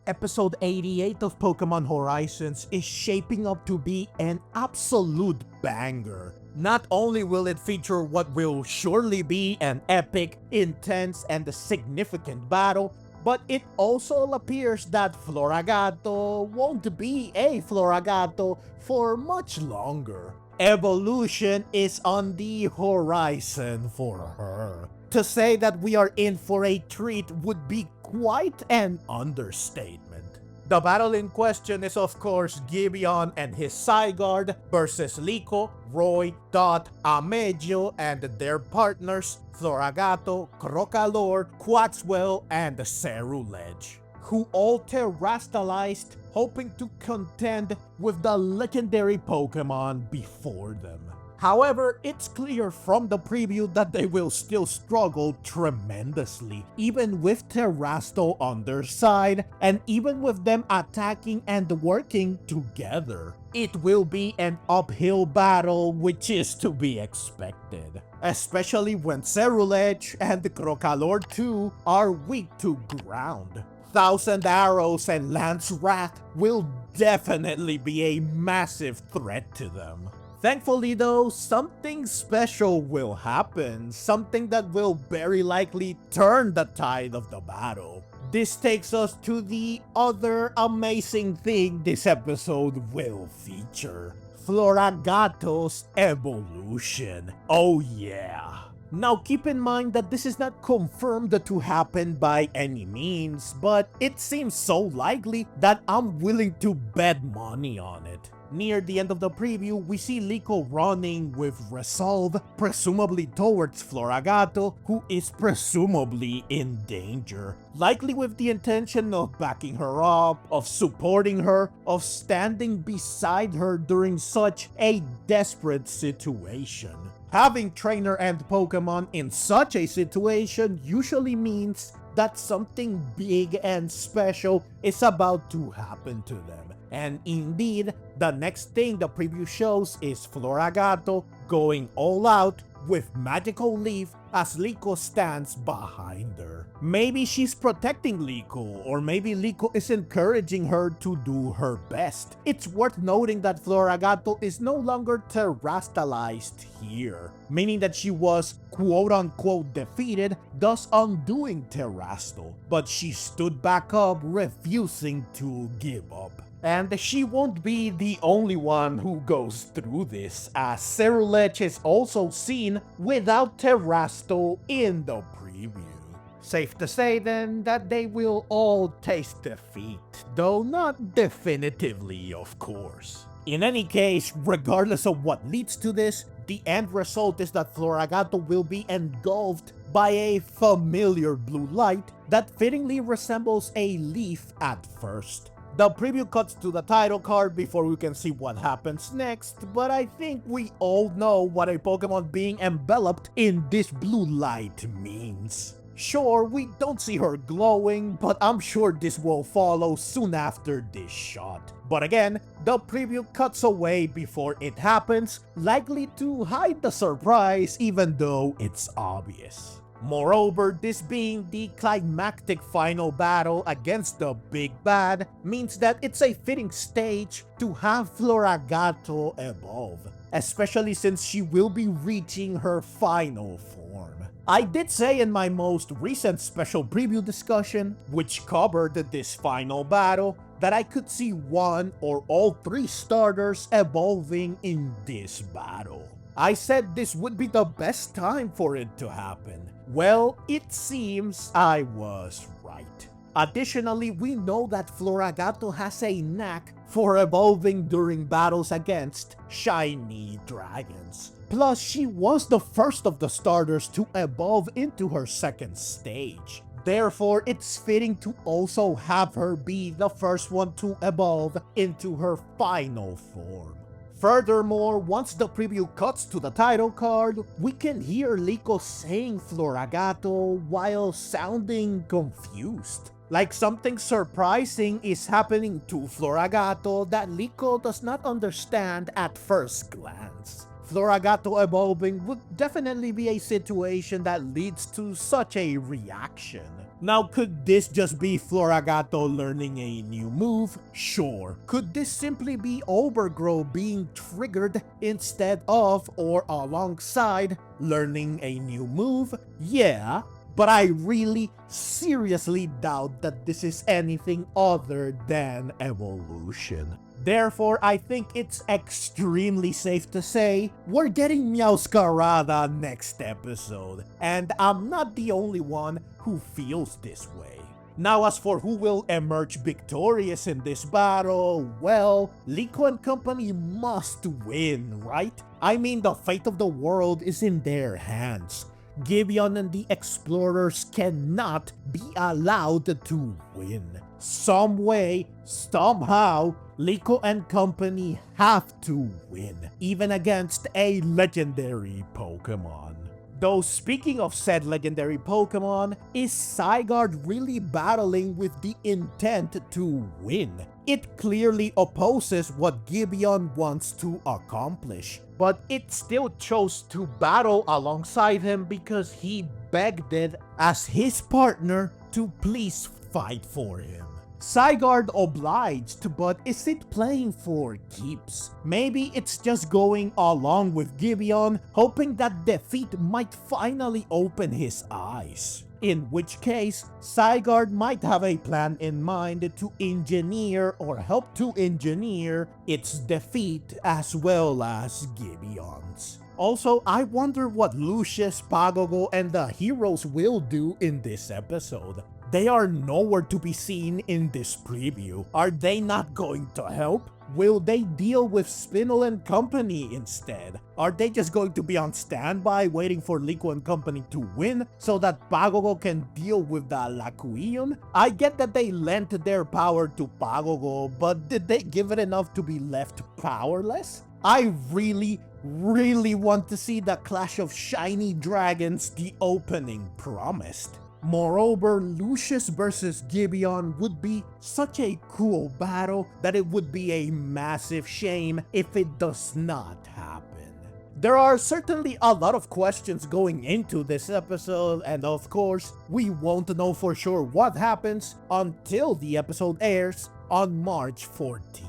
episode 88 of Pokémon Horizons is shaping up to be an absolute banger. Not only will it feature what will surely be an epic, intense, and significant battle, but it also appears that Floragato won't be a Floragato for much longer. Evolution is on the horizon for her. To say that we are in for a treat would be quite an understatement. The battle in question is of course Gibeon and his Zygarde versus Liko, Roy, Dot, Amethio, and their partners Floragato, Crocalor, Quaxwell, and Ceruledge, who all terastalized, hoping to contend with the legendary Pokemon before them. However, it's clear from the preview that they will still struggle tremendously, even with Terrasto on their side, and even with them attacking and working together. It will be an uphill battle, which is to be expected, especially when Ceruledge and the Crocalor 2 are weak to ground. Thousand Arrows and Lance Wrath will definitely be a massive threat to them. Thankfully though, something special will happen, something that will very likely turn the tide of the battle. This takes us to the other amazing thing this episode will feature: Floragato's evolution. Oh yeah! Now keep in mind that this is not confirmed to happen by any means, but it seems so likely that I'm willing to bet money on it. Near the end of the preview, we see Liko running with resolve, presumably towards Floragato, who is presumably in danger, likely with the intention of backing her up, of supporting her, of standing beside her during such a desperate situation. Having trainer and Pokemon in such a situation usually means that something big and special is about to happen to them. And indeed, the next thing the preview shows is Floragato going all out with Magical Leaf as Liko stands behind her. Maybe she's protecting Liko, or maybe Liko is encouraging her to do her best. It's worth noting that Floragato is no longer terastalized here, meaning that she was quote-unquote defeated, thus undoing Terrasto, but she stood back up, refusing to give up. And she won't be the only one who goes through this, as Ceruledge is also seen without Terrasto in the preview. Safe to say then that they will all taste defeat, though not definitively of course. In any case, regardless of what leads to this, the end result is that Floragato will be engulfed by a familiar blue light that fittingly resembles a leaf at first. The preview cuts to the title card before we can see what happens next, but I think we all know what a Pokemon being enveloped in this blue light means. Sure, we don't see her glowing, but I'm sure this will follow soon after this shot. But again, the preview cuts away before it happens, likely to hide the surprise even though it's obvious. Moreover, this being the climactic final battle against the Big Bad means that it's a fitting stage to have Floragato evolve, especially since she will be reaching her final form. I did say in my most recent special preview discussion, which covered this final battle, that I could see one or all three starters evolving in this battle. I said this would be the best time for it to happen. Well, it seems I was right. Additionally, we know that Floragato has a knack for evolving during battles against shiny dragons. Plus, she was the first of the starters to evolve into her second stage. Therefore, it's fitting to also have her be the first one to evolve into her final form. Furthermore, once the preview cuts to the title card, we can hear Liko saying Floragato while sounding confused. Like something surprising is happening to Floragato that Liko does not understand at first glance. Floragato evolving would definitely be a situation that leads to such a reaction. Now, could this just be Floragato learning a new move? Sure. Could this simply be Overgrow being triggered instead of or alongside learning a new move? Yeah. But I really seriously doubt that this is anything other than evolution. Therefore, I think it's extremely safe to say we're getting Meowscarada next episode, and I'm not the only one who feels this way. Now, as for who will emerge victorious in this battle, well, Liko and company must win, right? I mean, the fate of the world is in their hands. Gibeon and the explorers cannot be allowed to win. Some way, somehow, Liko and company have to win, even against a legendary Pokemon. Though speaking of said legendary Pokemon, is Zygarde really battling with the intent to win? It clearly opposes what Gibeon wants to accomplish, but it still chose to battle alongside him because he begged it as his partner to please fight for him. Zygarde obliged, but is it playing for keeps? Maybe it's just going along with Gibeon, hoping that defeat might finally open his eyes. In which case, Zygarde might have a plan in mind to engineer or help to engineer its defeat as well as Gibeon's. Also, I wonder what Lucius, Pagogo, and the heroes will do in this episode. They are nowhere to be seen in this preview. Are they not going to help? Will they deal with Spinel and company instead? Are they just going to be on standby waiting for Liko and company to win so that Pagogo can deal with the Lacuion? I get that they lent their power to Pagogo, but did they give it enough to be left powerless? I really want to see the Clash of Shiny Dragons the opening promised. Moreover, Lucius versus Gibeon would be such a cool battle that it would be a massive shame if it does not happen. There are certainly a lot of questions going into this episode, and of course, we won't know for sure what happens until the episode airs on March 14.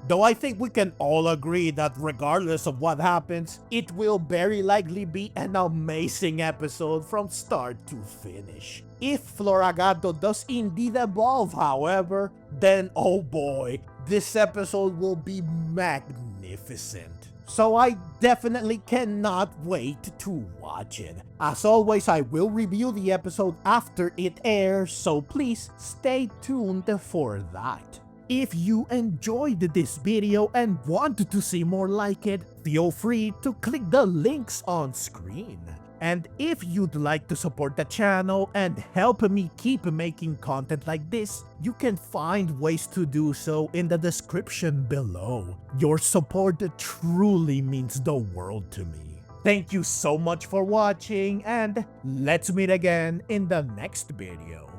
Though I think we can all agree that regardless of what happens, it will very likely be an amazing episode from start to finish. If Floragato does indeed evolve, however, then oh boy, this episode will be magnificent. So I definitely cannot wait to watch it. As always, I will review the episode after it airs, so please stay tuned for that. If you enjoyed this video and want to see more like it, feel free to click the links on screen. And if you'd like to support the channel and help me keep making content like this, you can find ways to do so in the description below. Your support truly means the world to me. Thank you so much for watching, and let's meet again in the next video.